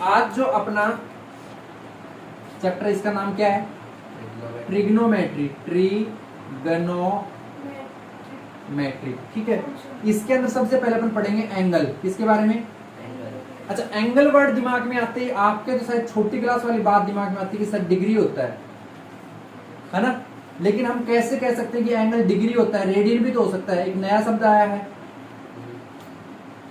आज जो अपना चैप्टर, इसका नाम क्या है? ट्रिग्नोमेट्री, ट्रिग्नोमेट्री, ठीक है। इसके अंदर सबसे पहले अपन पढ़ेंगे एंगल। किसके बारे में? अच्छा, एंगल वर्ड दिमाग में आते ही आपके तो शायद छोटी क्लास वाली बात दिमाग में आती है कि सर डिग्री होता है ना। लेकिन हम कैसे कह सकते हैं कि एंगल डिग्री होता है? रेडियन भी तो हो सकता है। एक नया शब्द आया है,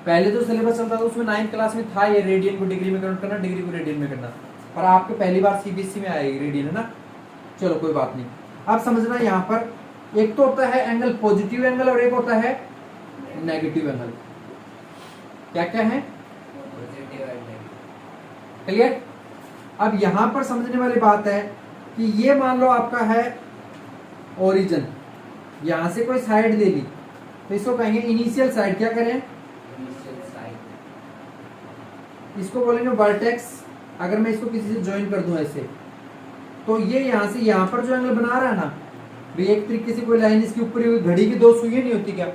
पहले जो सिलेबस चलता था उसमें 9th क्लास में था ये, रेडियन को डिग्री में कन्वर्ट करना, डिग्री को रेडियन में करना। पर आपके पहली बार सीबीएसई में आएगी रेडियन, है ना। चलो कोई बात नहीं। आप समझना, यहाँ पर एक तो होता है एंगल पॉजिटिव एंगल और एक होता है नेगेटिव एंगल। क्या क्या है? क्लियर? अब यहां पर समझने वाली बात है कि ये मान लो आपका है ओरिजिन, यहां से कोई साइड ले ली तो इसको कहेंगे इनिशियल साइड। क्या करें? इसको बोलेंगे वर्टेक्स। अगर मैं इसको किसी से ज्वाइन कर दूं ऐसे, तो ये यहां से यहां पर जो एंगल बना रहा है ना, भाई एक तरीके से कोई लाइन इसके ऊपर हुई, घड़ी की दो सुइयां नहीं होती क्या?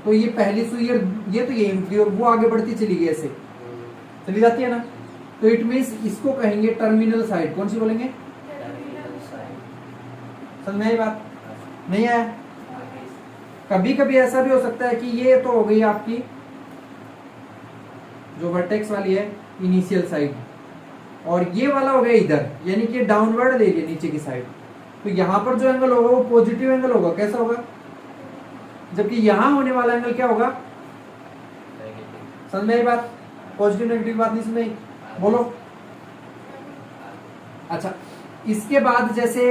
तो ये पहली सुई ये तो ये उठी और वो आगे बढ़ती चली गई, ऐसे चली जाती है ना। तो इट मीन्स इसको कहेंगे टर्मिनल साइड। कौन सी बोलेंगे? समझ में आई बात? नहीं आया? कभी कभी ऐसा भी हो सकता है कि ये तो हो गई आपकी जो वर्टेक्स वाली है इनिशियल साइड, और ये वाला हो गया इधर, यानी कि डाउनवर्ड ले लिया नीचे की साइड। तो यहां पर जो एंगल होगा वो पॉजिटिव एंगल होगा। कैसा होगा? जबकि यहां होने वाला एंगल क्या होगा? समझ में आई बात? पॉजिटिव नेगेटिव बात नहीं समझ में? बोलो। अच्छा, इसके बाद जैसे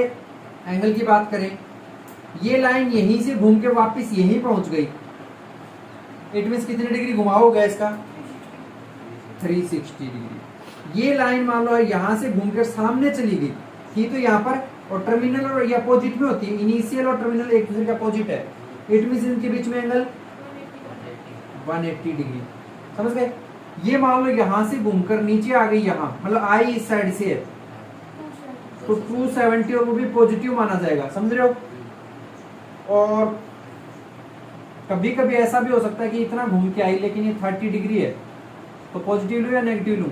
एंगल की बात करें, ये लाइन यहीं से घूम के वापस यहीं पहुंच गई, इट मींस कितनी डिग्री घुमाव हो गया इसका? 360 डिग्री। ये लाइन मान लो यहां से घूमकर सामने चली गई थी, तो यहाँ पर और टर्मिनल और ये अपोजिट में होती है, इनिशियल और टर्मिनल एक दूसरे के अपोजिट है, इट मींस इनके बीच में एंगल 180 डिग्री। समझ गए? ये मान लो यहां से घूमकर नीचे आ गई, यहां मतलब आई इस साइड से है, तो 270 और वो भी पॉजिटिव माना जाएगा। समझ रहे हो? और कभी कभी ऐसा भी हो सकता है कि इतना घूम के आई लेकिन ये 30 डिग्री है, तो पॉजिटिव लूं या नेगेटिव लूं?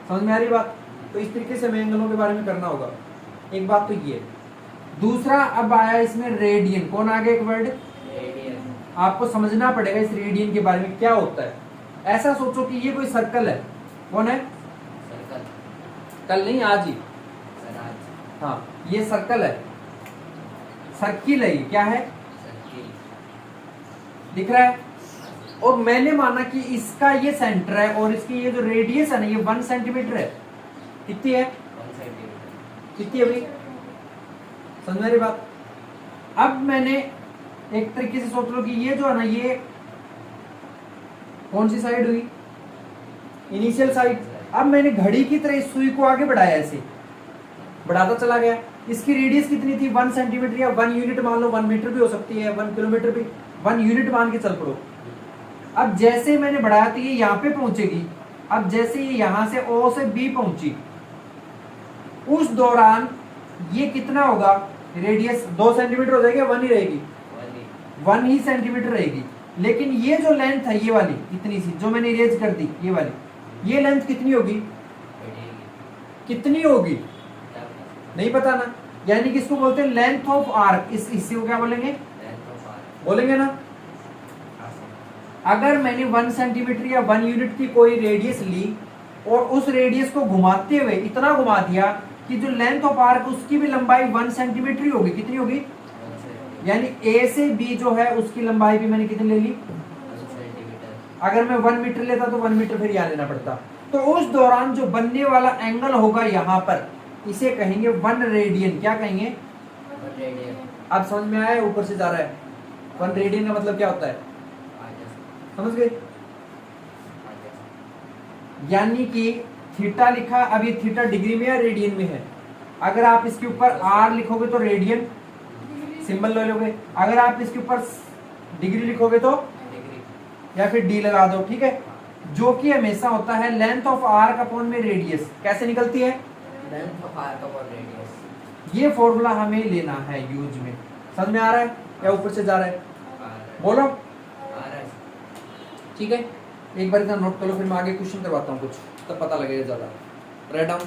समझ में आ रही बात? तो इस तरीके से हमें एंगलों के बारे में करना होगा। एक बात तो ये। दूसरा अब आया इसमें रेडियन। कौन आ गया? एक वर्ड आपको समझना पड़ेगा इस रेडियन के बारे में क्या होता है। ऐसा सोचो कि ये कोई सर्कल है। कौन है? सर्कल। कल नहीं, आज ही। हाँ, ये सर्कल है, सर्किल है। क्या है? दिख रहा है? और मैंने माना कि इसका ये सेंटर है और इसकी ये जो रेडियस है ना, ये 1 सेंटीमीटर है। कितनी है? 1 सेंटीमीटर। कितनी है भाई? समझ मेरी बात? अब मैंने एक तरीके से सोच लो कि ये जो है ना, ये कौन सी साइड हुई? Initial side. अब मैंने घड़ी की तरह इस सुई को आगे बढ़ाया, ऐसे बढ़ाता चला गया। इसकी रेडियस कितनी थी? 1 सेंटीमीटर या 1 यूनिट मान लो, 1 मीटर भी हो सकती है, 1 किलोमीटर भी, 1 यूनिट मान के चल पड़ो। अब जैसे मैंने बढ़ाया तो ये यहाँ पे पहुंचेगी। अब जैसे ये यहां से O से B पहुंची, उस दौरान ये कितना होगा? रेडियस 2 सेंटीमीटर हो जाएगी, 1 ही रहेगी? 1 ही सेंटीमीटर रहेगी। लेकिन ये जो लेंथ है, ये वाली इतनी सी जो मैंने इरेज कर दी, ये वाली, ये लेंथ कितनी होगी? कितनी होगी? नहीं पता ना। यानी कि इसको बोलते हैं लेंथ ऑफ आर्क। इसी को क्या बोलेंगे? बोलेंगे ना। अगर मैंने 1 सेंटीमीटर या 1 यूनिट की कोई रेडियस ली और उस रेडियस को घुमाते हुए इतना घुमा दिया कि जो लेंथ ऑफ आर्क उसकी भी लंबाई 1 सेंटीमीटर ही होगी। कितनी होगी? यानी A से B जो है उसकी लंबाई भी मैंने कितनी ले ली? 1 सेंटीमीटर। अगर मैं 1 मीटर लेता तो 1 मीटर फिर यहाँ लेना पड़ता। तो उस दौरान जो बनने वाला एंगल होगा यहाँ पर, इसे कहेंगे 1 रेडियन। क्या कहेंगे? 1 रेडियन। अब समझ में आया? ऊपर से जा रहा है। 1 रेडियन का मतलब क्या होता है? समझ गए? यानी कि थीटा लिखा, अब ये थीटा डिग्री में या रेडियन में है? अगर आप इसके ऊपर R लिखोगे तो रेडियन सिंबल ले लोगे, अगर आप इसके ऊपर डिग्री लिखोगे तो डिग्री, या फिर D लगा दो। ठीक है? जो कि हमेशा होता है लेंथ ऑफ आर्क अपॉन में रेडियस। कैसे निकलती है? Length of arc upon radius. ये फॉर्मूला हमें लेना है यूज में। समझ में आ रहा है या ऊपर से जा रहा है? बोलो। ठीक है? एक बार इतना नोट कर लो, फिर मैं आगे क्वेश्चन करवाता हूँ कुछ, तब पता लगेगा ज्यादा। Write down.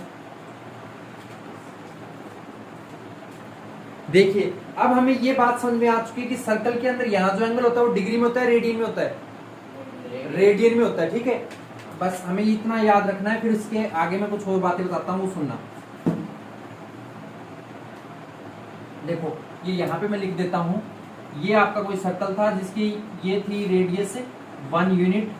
देखिए अब हमें ये बात समझ में आ चुकी है कि सर्कल के अंदर यहाँ जो एंगल होता है वो डिग्री में होता है, रेडियन में होता है, रेडियन में होता है। ठीक है, बस हमें इतना याद रखना है, फिर इसके आगे मैं कुछ और बातें बताता हूँ, वो सुनना। देखो ये यहाँ पे मैं लिख देता हूँ, ये आपका कोई सर्कल था जिसकी ये थी रेडियस 1 यूनिट,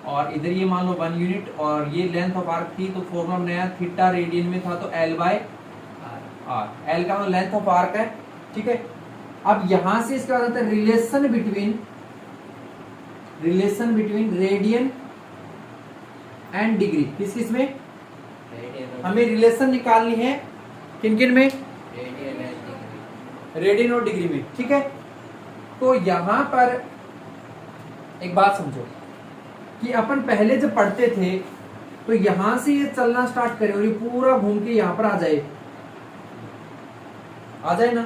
और इधर ये मान लो 1 यूनिट, और ये लेंथ ऑफ आर्क थी, तो फॉर्मूला बनाया थीटा रेडियन में था तो L बाय आर, एल का मतलब लेंथ ऑफ आर्क है। ठीक है, अब यहां से इसके बाद आता है relation between radian and degree. किस किस में हमें रिलेशन निकालनी है, किन किन में, रेडियन और डिग्री में। ठीक है, तो यहां पर एक बात समझो कि अपन पहले जब पढ़ते थे तो यहां से ये चलना स्टार्ट करे और ये पूरा घूम के यहां पर आ जाए ना,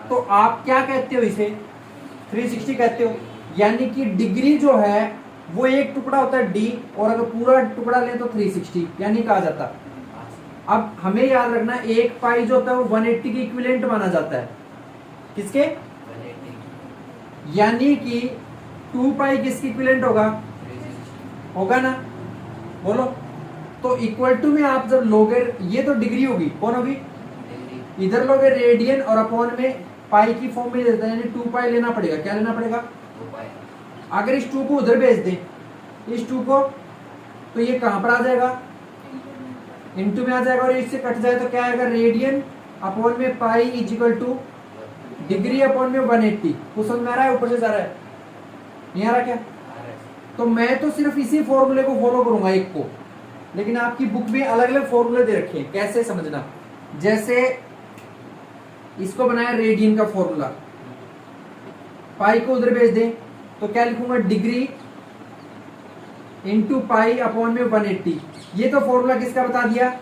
तो आप क्या कहते हो इसे, 360 कहते हो। यानी कि डिग्री जो है वो एक टुकड़ा होता है डी, और अगर पूरा टुकड़ा लें तो 360 यानी कहा जाता। अब हमें याद रखना, एक पाई जो होता है वो 180 के इक्विवेलेंट माना जाता है। किसके, यानी कि 2 पाई किसके इक्विवेलेंट होगा ना, बोलो। तो इक्वल टू में आप जब लोगे, ये तो डिग्री होगी, कौन होगी, इधर लोगे रेडियन, और अपॉन में पाई की फॉर्म में देता है, यानी 2 पाई लेना पड़ेगा। क्या लेना पड़ेगा, अगर इस 2 को उधर भेज दें, इस 2 को, तो ये कहां पर आ जाएगा, इनटू में आ जाएगा, और इससे कट जाए तो क्या आएगा, रेडियन अपॉन में pi is equal two degree upon में 180। कुछ समझ में आ रहा है, ऊपर से जा रहा है, नहीं आ रहा क्या। तो मैं तो सिर्फ इसी फॉर्मूले को फॉलो करूंगा एक को, लेकिन आपकी बुक में अलग अलग फॉर्मूले दे रखे हैं, कैसे समझना। जैसे इसको बनाया रेडियन का फॉर्मूला, पाई को उधर भेज दें तो क्या लिखूंगा, डिग्री इंटू पाई अपॉन में 180। ये तो फॉर्मूला किसका बता दिया,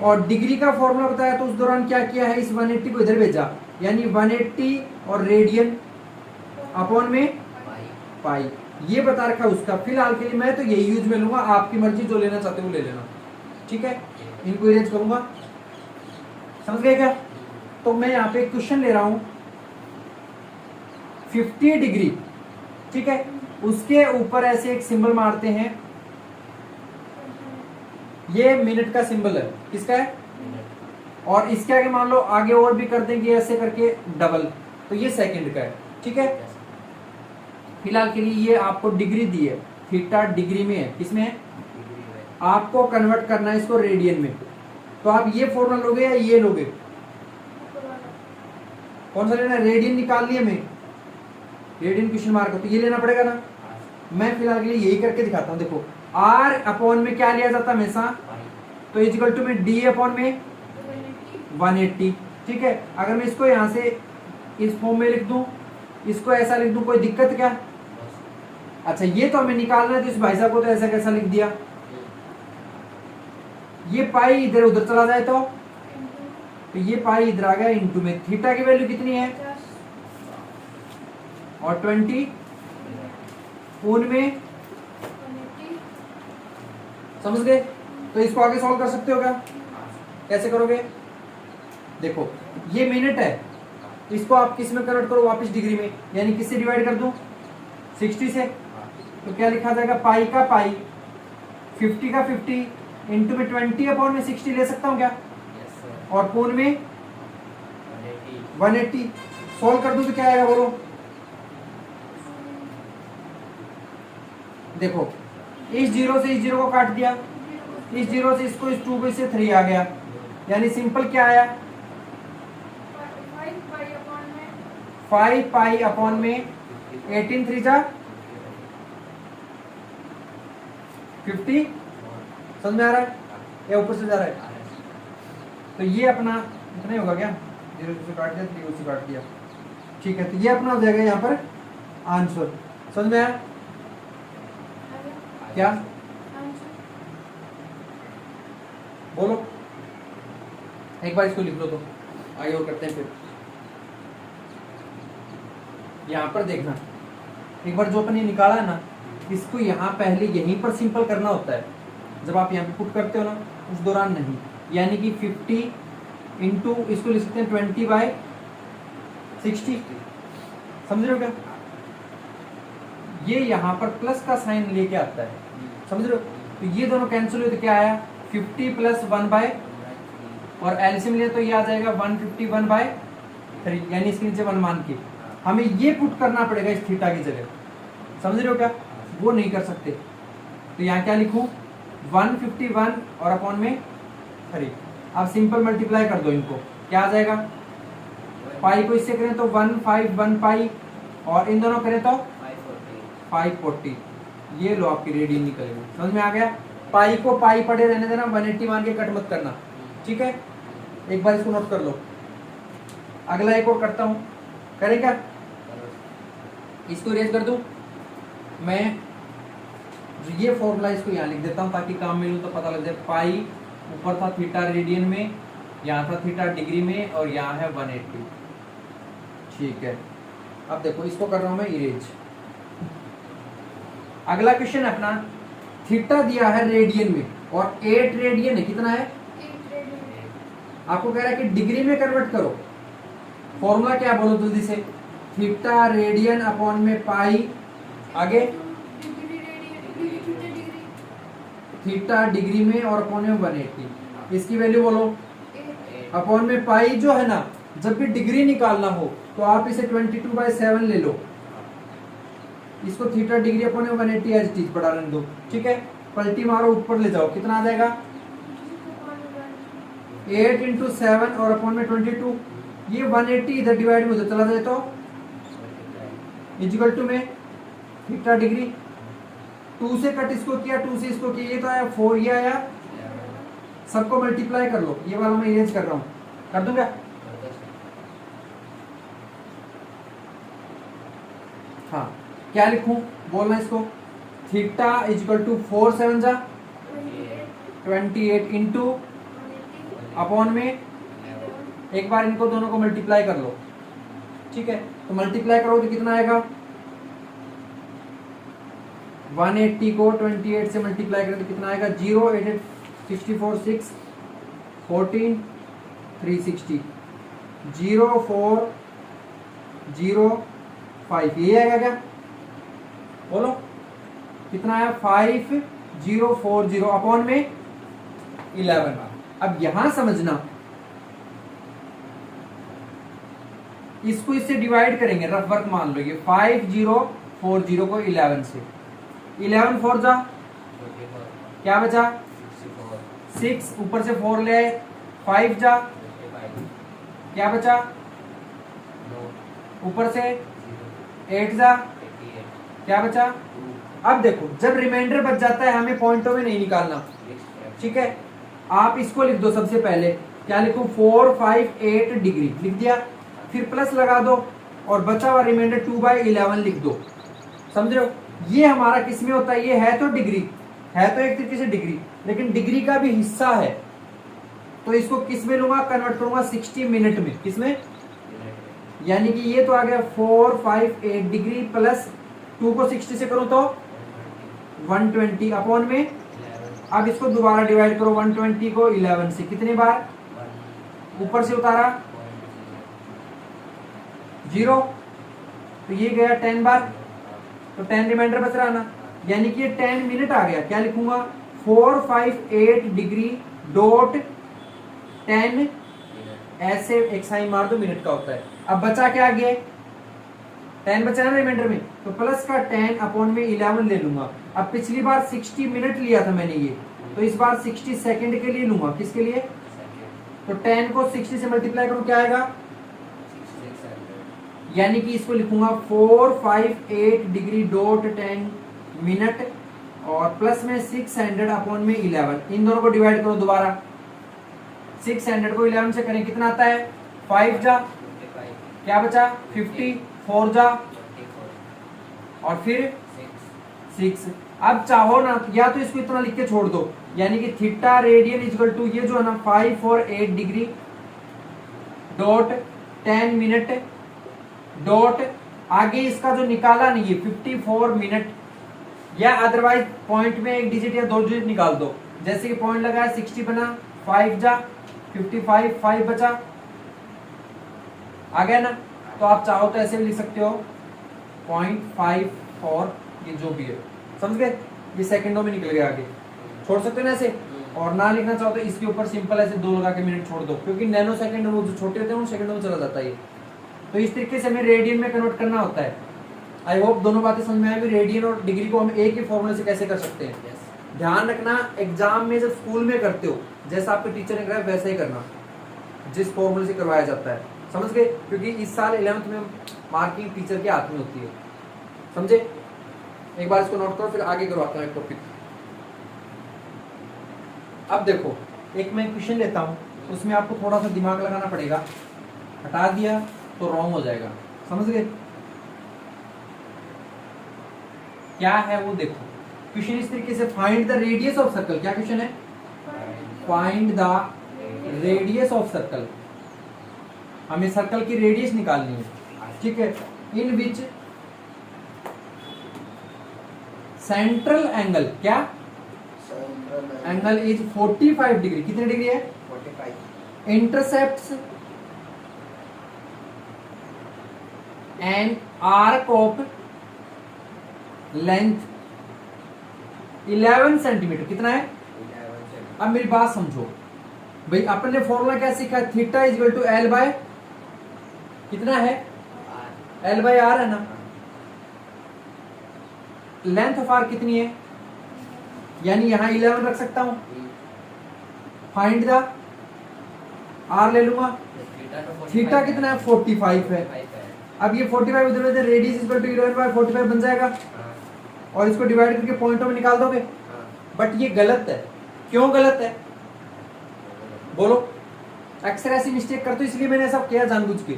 और डिग्री का फॉर्मूला बताया, तो उस दौरान क्या किया है, इस 180 को इधर भेजा, यानी 180 और रेडियन अपॉन में पाई, ये बता रखा उसका। फिलहाल के लिए मैं तो यही यूज में लूंगा, आपकी मर्जी, जो लेना चाहते हो ले लेना। ठीक है, इनको इरेज करूंगा, समझ गए क्या। तो मैं यहाँ पे एक क्वेश्चन ले रहा हूं, 50 डिग्री, ठीक है, उसके ऊपर ऐसे एक सिंबल मारते हैं, ये मिनट का सिंबल है, किसका है, और इसके आगे मान लो आगे और भी कर देंगे ऐसे करके डबल, तो ये सेकंड का है। ठीक है, फिलहाल के लिए ये आपको डिग्री दी है, थीटा डिग्री में है, किसमें है, आपको कन्वर्ट करना है इसको रेडियन में। तो आप ये फॉर्मूला लोगे या ये लोगे, कौन सा लेना है, रेडियन निकाल लिया मैं, रेडियन क्वेश्चन मार्क, तो ये लेना पड़ेगा ना। मैं फिलहाल के लिए यही करके दिखाता हूं। देखो आर अपॉन में क्या लिया जाता है हमेशा, तो इक्वल टू में डी अपॉन में 180। ठीक है, अगर मैं इसको यहां से इस फॉर्म में लिख दूं, इसको ऐसा लिख दूं, कोई दिक्कत क्या। अच्छा ये तो हमें निकालना है, तो इस भाई साहब को तो ऐसा कैसा लिख दिया, ये पाई इधर उधर चला जाए तो ये पाई इधर आ गया इंटू में, थीटा की वैल्यू कितनी है, और 20 पूर्ण में, समझ गए। तो इसको आगे सॉल्व कर सकते हो क्या, कैसे करोगे, देखो ये मिनट है, इसको आप किस में कन्वर्ट करो, वापस डिग्री में, यानी किससे डिवाइड कर दूं, 60 से। तो क्या लिखा जाएगा, पाई का पाई, 50 का 50 इंटू में 20 अपॉन में 60 ले सकता हूं क्या, और पूर्ण में 180। सॉल्व कर दूं तो क्या आएगा बोलो, देखो इस जीरो से इस जीरो को काट दिया, इस जीरो से इसको, इस 2 को इससे 3 आ गया, यानी सिंपल क्या आया, 5 पाई अपॉन में 18 3 जा 50। समझ में आ रहा है या ऊपर से जा रहा है। तो ये अपना इतना ही होगा क्या, 0 से काट दिया, 3 से काट दिया। ठीक है, तो ये अपना हो जाएगा यहाँ पर आंसर। समझ में आया क्या, बोलो एक बार इसको लिख लो, तो आगे और करते हैं। फिर यहाँ पर देखना, एक बार जो अपन ये निकाला है ना, इसको यहाँ पहले यहीं पर सिंपल करना होता है, जब आप यहाँ पे पुट करते हो ना उस दौरान नहीं। यानी कि 50 इंटू इसको लिख सकते हैं 20/60, समझ रहे हो क्या? ये यहाँ पर प्लस का साइन लेके आता है, समझ रहे हो? तो ये दोनों कैंसिल हुए तो क्या आया 50 प्लस 1/, और एलसीएम लिया तो ये आ जाएगा 151/3, यानी इसके नीचे 1 मान के हमें ये पुट करना पड़ेगा इस थीटा की जगह, समझ रहे हो क्या? वो नहीं कर सकते, तो यहाँ क्या लिखूं 151 और अपॉन में 3। अब सिंपल मल्टीप्लाई कर दो इनको, क्या आ जाएगा? पाई को इससे करें तो 151 पाई, और इन दोनों करें तो 540। ये लो आपकी रेडियन निकलेगा, समझ में आ गया? पाई को पाई पड़े रहने देना, 180 मान के कट मत करना, ठीक है? एक बार इसको नोट कर लो। अगला एक और करता हूं, करें क्या? इसको इरेज कर दूं मैं, ये फॉर्मूला इसको यहाँ लिख देता हूं ताकि काम मिलूं तो पता लग जाए। पाई ऊपर था थीटा रेडियन में, यहाँ था थीटा डिग्री में, और यहाँ है 180, ठीक है? अब देखो इसको कर रहा हूं मैं इरेज। अगला क्वेश्चन अपना, थीटा दिया है रेडियन में और 8 रेडियन है, कितना है? आपको कह रहा है कि डिग्री में कन्वर्ट करो। फॉर्मूला क्या बोलो जल्दी से? थीटा रेडियन अपॉन में पाई, आगे थीटा डिग्री में और अपॉन में 180। इसकी वैल्यू बोलो। अपॉन में पाई जो है ना, जब भी डिग्री निकालना हो तो आप इसे 22/7 ले लो, इसको थीटा डिग्री अपॉन में 180 एज इट इज बढ़ा रहने दो, ठीक है? पलटी मारो, ऊपर ले जाओ, कितना आ जाएगा? 8 इंटू 7 और अपॉन में 22। ये 180 इधर डिवाइड में चला जाए तो इजिकल टू में थीटा डिग्री, 2 से कट इसको किया, 2 से इसको किया, ये तो आया 4, ये आया, सबको मल्टीप्लाई कर लो। ये वाला मैं इरेज कर रहा हूं, कर दूंगा? हाँ, क्या लिखूं बोलना इसको? थीटा इजिकल टू 4 7 जा 28 इंटू अपॉन में, एक बार इनको दोनों को मल्टीप्लाई कर लो, ठीक है? तो मल्टीप्लाई करो तो कितना आएगा? 180 को 28 से मल्टीप्लाई करें तो कितना आएगा? 0 8 8 64 6 14 360 0 4 0 5, ये आएगा क्या? बोलो कितना आया? 5040 अपॉन में 11। अब यहां समझना, इसको इससे डिवाइड करेंगे, रफ वर्क मान लो। ये 5040 को 11 से, 11 4 जा क्या बचा? 6, ऊपर से 4 ले आए, 5 जा क्या बचा? ऊपर से 8 जा क्या बचा? अब देखो जब रिमाइंडर बच जाता है हमें पॉइंटों में नहीं निकालना, ठीक है? आप इसको लिख दो सबसे पहले, क्या लिखूं? 458 डिग्री लिख दिया, फिर प्लस लगा दो और बचा हुआ रिमाइंडर 2/11 लिख दो, समझ रहे हो? ये हमारा किस में होता है? ये है तो डिग्री, है तो एक तरीके से डिग्री, लेकिन डिग्री का भी हिस्सा है, तो इसको किस में लूंगा? कन्वर्ट करूंगा 60 मिनट में, किसमें? यानी कि ये तो आ गया 458 डिग्री प्लस 2 को 60 से करूं तो 120 अपॉन में, अब इसको दोबारा डिवाइड करो 120 को 11 से, कितनी बार? ऊपर से उतारा 0, तो ये गया 10 बार, तो 10 रिमाइंडर बच रहा ना, यानी कि ये 10 मिनट आ गया। क्या लिखूंगा? 458 डिग्री डॉट 10, ऐसे एक साइन मार दो, मिनट का होता है। अब बचा क्या आगे? 10 बचा ना रिमाइंडर में, तो प्लस का 10 अपॉन में 11 ले लूंगा। अब पिछली बार 60 मिनट लिया था मैंने ये, तो इस बार 60 सेकंड के लिए लूंगा, किसके लिए? तो 10 को 60 से मल्टीप्लाई करूं, क्या आएगा? यानी कि इसको लिखूंगा 458 डिग्री डॉट 10 मिनट और प्लस में 600 अपॉन में 11, इन दोनों को डिवाइड करो दोबारा, 600 को 11 से करें कितना आता है? 5 जा क्या बचा? 50, 4 जा और फिर 6। अब चाहो ना या तो इसको इतना लिख के छोड़ दो, यानी कि थीटा रेडियन इक्वल टू ये जो है ना 548 डिग्री डॉट 10 मिनट डॉट आगे इसका जो निकाला नहीं है 54 मिनट या अदरवाइज पॉइंट में एक डिजिट या 2 डिजिट निकाल दो। जैसे कि पॉइंट लगा है 60 बना, 5 जा 55, 5 बचा, आ गया ना। तो आप चाहो तो ऐसे भी लिख सकते हो 0.54, ये जो भी है, समझ गए, ये सेकंडों में निकल गया, आगे छोड़ सकते हो ना ऐसे। और ना लिखना चाहो तो इसके ऊपर सिंपल ऐसे 2 लगा के मिनट छोड़ दो, क्योंकि नैनो सेकंड वो जो छोटे होते हैं उन सेकंडों में चला जाता है ये। तो इस तरीके से हमें रेडियन में कन्वर्ट करना होता है। आई होप दोनों बातें समझ में आएगी। रेडियन और डिग्री को हम एक ही फॉर्मूले से कैसे कर सकते हैं। ध्यान रखना, एग्जाम में जब स्कूल में करते हो जैसा आपके टीचर ने कराया वैसा ही करना, जिस फॉर्मूले से करवाया जाता है, समझ गए। क्योंकि इस साल 11th में मार्किंग टीचर के हाथ में होती है, समझे। एक बार इसको नोट करो, फिर आगे करवाता हूँ एक टॉपिक। अब देखो, एक मैं क्वेश्चन लेता हूँ, उसमें आपको थोड़ा सा दिमाग लगाना पड़ेगा, हटा दिया तो रॉन्ग हो जाएगा, समझ गए। क्या है वो देखो, क्वेश्चन इस तरीके से, find the radius of circle. क्या क्वेश्चन है? Find the radius of circle. हमें सर्कल की रेडियस निकालनी है, ठीक है। इन विच सेंट्रल एंगल, क्या एंगल इज 45 डिग्री। कितने डिग्री है? 45। Intercepts an arc of length 11 centimetre. कितना है? 11। अब मेरी बात समझो भाई, अपन ने फॉर्मूला क्या सीखा है? Theta is equal to L by कितना है? एल बाय आर है ना। लेंथ ऑफ आर कितनी है? यानी यहां 11 रख सकता हूं। फाइंड द आर ले लूंगा। थीटा कितना है? 45 है। अब ये 45 उधर रेडियस इक्वल टू 11 बाय 45 बन जाएगा, और इसको डिवाइड करके पॉइंटों में निकाल दोगे। बट ये गलत है। क्यों गलत है बोलो? अक्सर ऐसी मिस्टेक करते हो, इसलिए मैंने ऐसा किया जानबूझ के।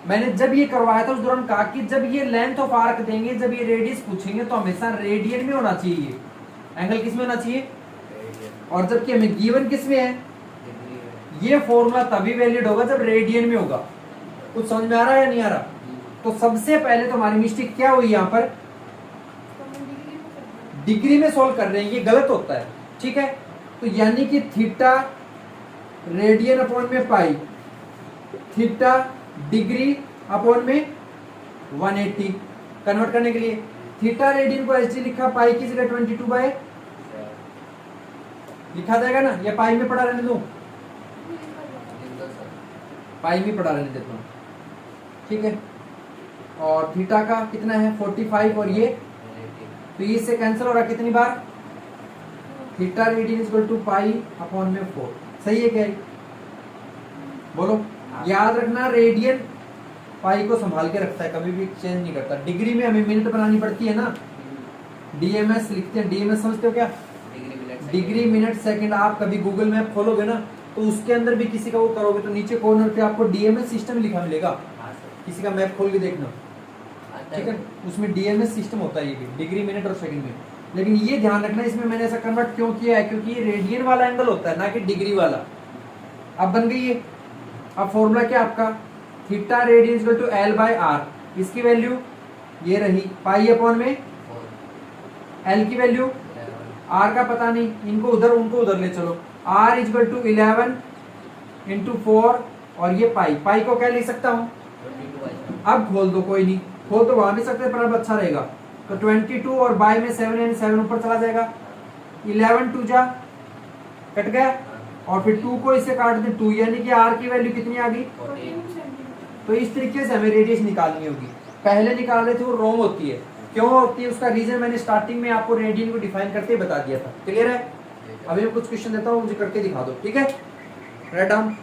मैंने जब ये करवाया था उस दौरान कहा कि जब ये लेंथ ऑफ आर्क देंगे, जब ये रेडियस पूछेंगे तो हमेशा रेडियन में होना चाहिए। ये एंगल किस में होना चाहिए? और जबकि हमें गिवन किस में है? ये फॉर्मूला तभी वैलिड होगा जब रेडियन में होगा। कुछ समझ में आ रहा है या नहीं आ रहा? तो सबसे पहले तो हमारी मिस्टेक क्या हुई यहाँ पर? डिग्री में सोल्व कर रहे हैं, ये गलत होता है, ठीक है। तो यानी कि थीटा रेडियन अपॉन में पाई, थीटा डिग्री अपॉन में 180। कन्वर्ट करने के लिए थीटा रेडियन को एच लिखा, पाई की जगह 22 बाय लिखा जाएगा ना, या पाई में पढ़ा रहने दो? पाई में पढ़ा रहने देता हूं, ठीक है। और थीटा का कितना है? 45, और ये तो ये इससे कैंसिल हो रहा कितनी बार? Theta radian equal to pi upon में 4। सही है क्या? बोलो। याद रखना, रेडियन पाई को संभाल के रखता है, कभी भी चेंज नहीं करता। डिग्री में हमें मिनट बनानी पड़ती है ना, डीएमएस लिखते हैं। डीएमएस समझते हो क्या? Degree minute second. आप कभी गूगल मैप खोलोगे ना तो उसके अंदर भी किसी का वो करोगे तो नीचे कॉर्नर पे आपको डीएमएस सिस्टम लिखा मिलेगा। किसी का मैप खोल के देखना, ठीक है, उसमें डीएमएस सिस्टम होता है, ये भी डिग्री मिनट और सेकंड में। लेकिन ये ध्यान रखना, इसमें मैंने ऐसा कन्वर्ट क्यों किया है? क्योंकि ये रेडियन वाला एंगल होता है, ना कि डिग्री वाला। अब बन गई है। अब फॉर्मूला क्या आपका? Theta radian equal to L by R. इसकी वैल्यू ये रही, पाई अपॉन में एल की वैल्यू, आर का पता नहीं, इनको उधर उनको उधर ले चलो। आर इक्वल टू 11 इंटू 4, और ये पाई। पाई को क्या लिख सकता हूं? अब खोल दो, कोई नहीं, खोल तो वहां भी सकते हैं पर अब अच्छा रहेगा। तो 22 और बाय में 7 यानी 7 ऊपर चला जाएगा। 11 2 जा कट गया, और फिर 2 को इससे काट दें 2, यानी कि आर की वैल्यू कितनी आ गई? 14। तो इस तरीके से हमें रेडियस निकालनी होगी। पहले निकाल रहे थे वो रॉन्ग होती है। क्यों होती है? उसका रीजन मैंने स्टार्टिंग में आपको रेडियन को डिफाइन करते ही बता दिया था। क्लियर है? अभी मैं कुछ क्वेश्चन देता हूँ, मुझे करके दिखा दो, ठीक है। Write down.